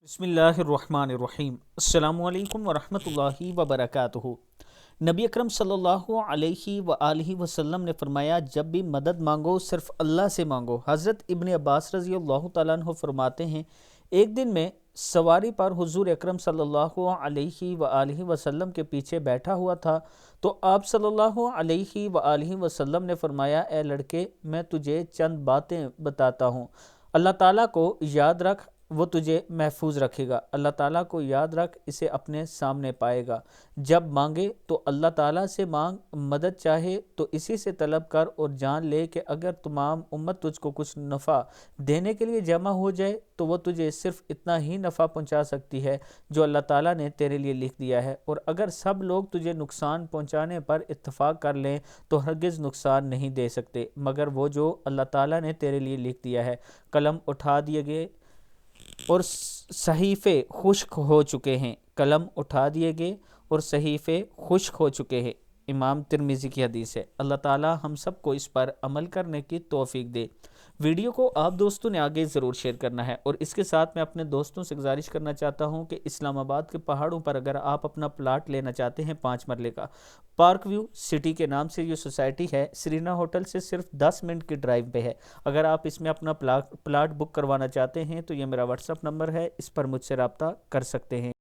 बिस्मिल्लाहिर्रहमानिर्रहीम। अस्सलामु अलैकुम वरहमतुल्लाहि वबरकातुहू। नबी अकरम सल्लल्लाहु अलैहि वआलिहि वसल्लम ने फरमाया, जब भी मदद मांगो सिर्फ अल्लाह से मांगो। हज़रत इब्न अब्बास रज़ी अल्लाह तआला अन्हु फरमाते हैं, एक दिन मैं सवारी पर हुजूर अकरम सल्लल्लाहु अलैहि वआलिहि वसल्लम के पीछे बैठा हुआ था तो आप सल्लल्लाहु अलैहि वआलिहि वसल्लम ने फरमाया, ए लड़के, मैं तुझे चंद बातें बताता हूँ। अल्लाह ताला को याद रख, वो तुझे महफूज रखेगा। अल्लाह ताला को याद रख, इसे अपने सामने पाएगा। जब मांगे तो अल्लाह ताला से मांग, मदद चाहे तो इसी से तलब कर, और जान ले कि अगर तमाम उम्मत तुझको कुछ नफ़ा देने के लिए जमा हो जाए तो वो तुझे सिर्फ इतना ही नफ़ा पहुंचा सकती है जो अल्लाह ताला ने तेरे लिए लिख दिया है, और अगर सब लोग तुझे नुकसान पहुंचाने पर इत्तफाक कर लें तो हरगिज़ नुकसान नहीं दे सकते मगर वो जो अल्लाह ताला ने तेरे लिए लिख दिया है। कलम उठा दिए गए और सहीफ़े खुश्क हो चुके हैं। कलम उठा दिए गए और सहीफ़े खुश्क हो चुके हैं। इमाम तिरमिज़ी की हदीस है। अल्लाह ताला हम सब को इस पर अमल करने की तौफीक दे। वीडियो को आप दोस्तों ने आगे ज़रूर शेयर करना है, और इसके साथ मैं अपने दोस्तों से गुजारिश करना चाहता हूं कि इस्लामाबाद के पहाड़ों पर अगर आप अपना प्लाट लेना चाहते हैं 5 मरले का, पार्क व्यू सिटी के नाम से ये सोसाइटी है, सरीना होटल से सिर्फ 10 मिनट की ड्राइव पे है। अगर आप इसमें अपना प्लाट बुक करवाना चाहते हैं तो ये मेरा व्हाट्सअप नंबर है, इस पर मुझसे रब्ता कर सकते हैं।